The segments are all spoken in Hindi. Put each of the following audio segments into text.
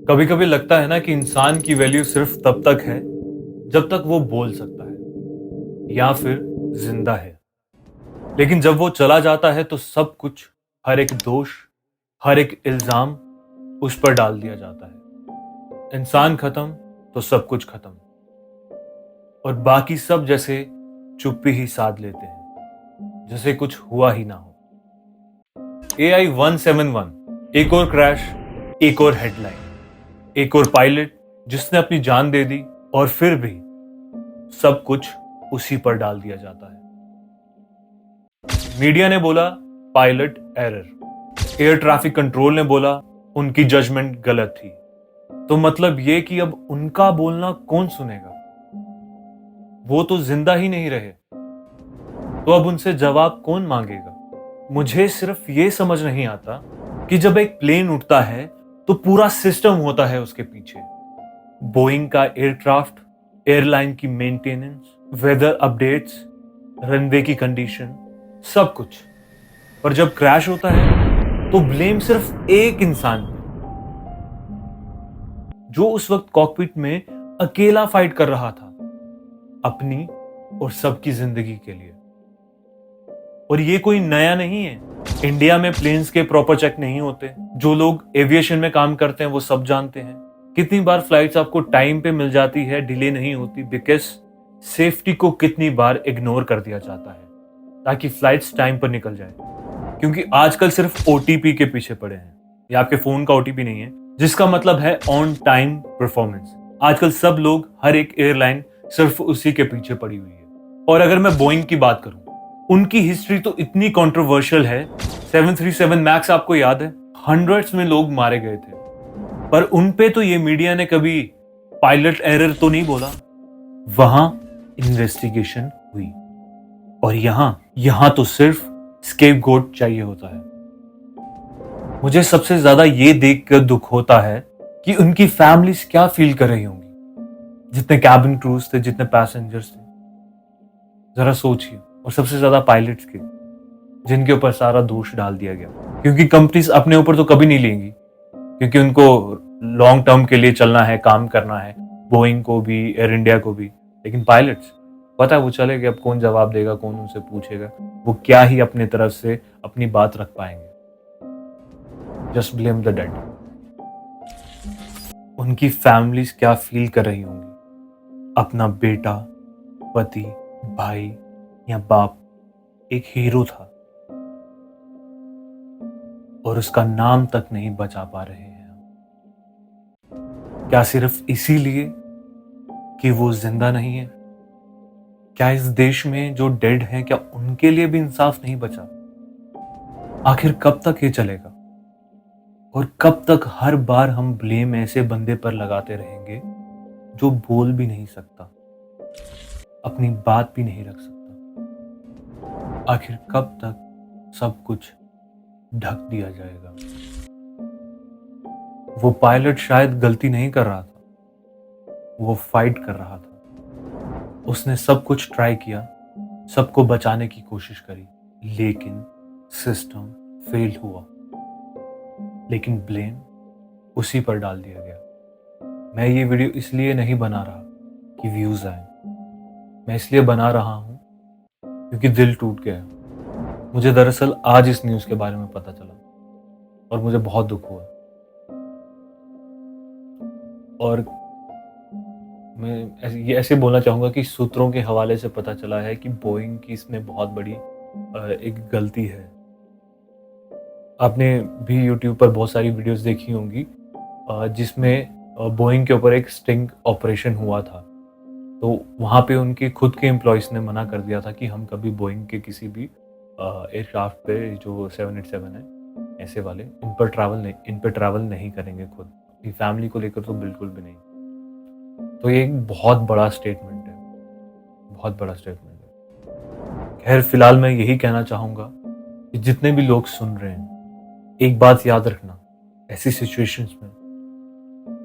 कभी कभी लगता है ना कि इंसान की वैल्यू सिर्फ तब तक है जब तक वो बोल सकता है या फिर जिंदा है। लेकिन जब वो चला जाता है तो सब कुछ, हर एक दोष, हर एक इल्जाम उस पर डाल दिया जाता है। इंसान खत्म तो सब कुछ खत्म, और बाकी सब जैसे चुप्पी ही साध लेते हैं, जैसे कुछ हुआ ही ना हो। AI-171, एक और क्रैश, एक और हेडलाइन, एक और पायलट जिसने अपनी जान दे दी, और फिर भी सब कुछ उसी पर डाल दिया जाता है। मीडिया ने बोला pilot error, air traffic control ने बोला उनकी जजमेंट गलत थी। तो मतलब ये कि अब उनका बोलना कौन सुनेगा? वो तो जिंदा ही नहीं रहे, तो अब उनसे जवाब कौन मांगेगा? मुझे सिर्फ ये समझ नहीं आता कि जब एक प्लेन उड़ता है तो पूरा सिस्टम होता है उसके पीछे। बोइंग का एयरक्राफ्ट, एयरलाइन की मेंटेनेंस, वेदर अपडेट्स, रनवे की कंडीशन, सब कुछ। पर जब क्रैश होता है तो ब्लेम सिर्फ एक इंसान पे, जो उस वक्त कॉकपिट में अकेला फाइट कर रहा था, अपनी और सबकी जिंदगी के लिए। और ये कोई नया नहीं है। इंडिया में प्लेन्स के प्रॉपर चेक नहीं होते। जो लोग एविएशन में काम करते हैं वो सब जानते हैं। कितनी बार फ्लाइट्स आपको टाइम पे मिल जाती है, डिले नहीं होती, बिकॉज सेफ्टी को कितनी बार इग्नोर कर दिया जाता है ताकि फ्लाइट्स टाइम पर निकल जाए। क्योंकि आजकल सिर्फ ओटीपी के पीछे पड़े हैं। ये आपके फोन का ओटीपी नहीं है, जिसका मतलब है ऑन टाइम परफॉर्मेंस। आजकल सब लोग, हर एक एयरलाइन सिर्फ उसी के पीछे पड़ी हुई है। और अगर मैं बोइंग की बात करूं, उनकी हिस्ट्री तो इतनी कंट्रोवर्शियल है। 737 मैक्स आपको याद है, हंड्रेड्स में लोग मारे गए थे, पर उन पे तो ये मीडिया ने कभी पायलट एरर तो नहीं बोला। वहां इन्वेस्टिगेशन हुई, और यहां तो सिर्फ स्केपगोट चाहिए होता है। मुझे सबसे ज्यादा ये देखकर दुख होता है कि उनकी फैमिलीज क्या फील कर रही होंगी। जितने कैबिन क्रूज थे, जितने पैसेंजर्स थे, जरा सोचिए। और सबसे ज्यादा पायलट्स के, जिनके ऊपर सारा दोष डाल दिया गया। क्योंकि कंपनीज अपने ऊपर तो कभी नहीं लेंगी, क्योंकि उनको लॉन्ग टर्म के लिए चलना है, काम करना है, बोइंग को भी, एयर इंडिया को भी। लेकिन पायलट्स, पता है वो चले गए, अब कौन जवाब देगा, कौन उनसे पूछेगा? वो क्या ही अपने तरफ से अपनी बात रख पाएंगे? Just blame the dead. उनकी फैमिलीज क्या फील कर रही होंगी? अपना बेटा, पति, भाई या बाप एक हीरो था, और उसका नाम तक नहीं बचा पा रहे हैं। क्या सिर्फ इसीलिए कि वो जिंदा नहीं है? क्या इस देश में जो डेड हैं, क्या उनके लिए भी इंसाफ नहीं बचा? आखिर कब तक ये चलेगा? और कब तक हर बार हम ब्लेम ऐसे बंदे पर लगाते रहेंगे जो बोल भी नहीं सकता, अपनी बात भी नहीं रख सकता? आखिर कब तक सब कुछ ढक दिया जाएगा? वो पायलट शायद गलती नहीं कर रहा था, वो फाइट कर रहा था। उसने सब कुछ ट्राई किया, सबको बचाने की कोशिश करी, लेकिन सिस्टम फेल हुआ। लेकिन ब्लेम उसी पर डाल दिया गया। मैं ये वीडियो इसलिए नहीं बना रहा कि व्यूज आए, मैं इसलिए बना रहा हूं क्योंकि दिल टूट गया। मुझे दरअसल आज इस न्यूज के बारे में पता चला, और मुझे बहुत दुख हुआ। और मैं ये ऐसे बोलना चाहूँगा कि सूत्रों के हवाले से पता चला है कि बोइंग की इसमें बहुत बड़ी एक गलती है। आपने भी यूट्यूब पर बहुत सारी वीडियोस देखी होंगी जिसमें बोइंग के ऊपर एक स्टिंग ऑपरेशन हुआ था। तो वहाँ पे उनके खुद के एम्प्लॉयज़ ने मना कर दिया था कि हम कभी बोइंग के किसी भी एयरक्राफ्ट पे, जो 787 है, ऐसे वाले, इन पर ट्रैवल नहीं करेंगे खुद। अपनी फैमिली को लेकर तो बिल्कुल भी नहीं। तो ये एक बहुत बड़ा स्टेटमेंट है, बहुत बड़ा स्टेटमेंट है। खैर, फिलहाल मैं यही कहना चाहूँगा कि जितने भी लोग सुन रहे हैं, एक बात याद रखना, ऐसी सिचुएशंस में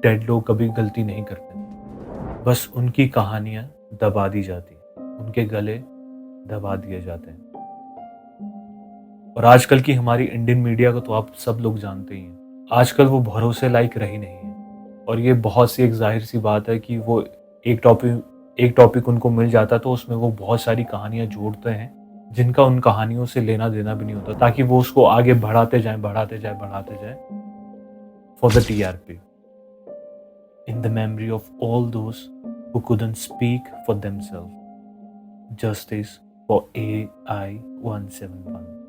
डेड लोग कभी गलती नहीं करते। बस उनकी कहानियां दबा दी जाती, उनके गले दबा दिए जाते हैं। और आजकल की हमारी इंडियन मीडिया को तो आप सब लोग जानते ही हैं। आजकल वो भरोसे लायक रही नहीं है। और ये बहुत सी एक जाहिर सी बात है कि वो एक टॉपिक उनको मिल जाता है तो उसमें वो बहुत सारी कहानियां जोड़ते हैं जिनका उन कहानियों से लेना देना भी नहीं होता, ताकि वो उसको आगे बढ़ाते जाएं for the TRP, in the memory of all those who couldn't speak for themselves. Justice for AI 171.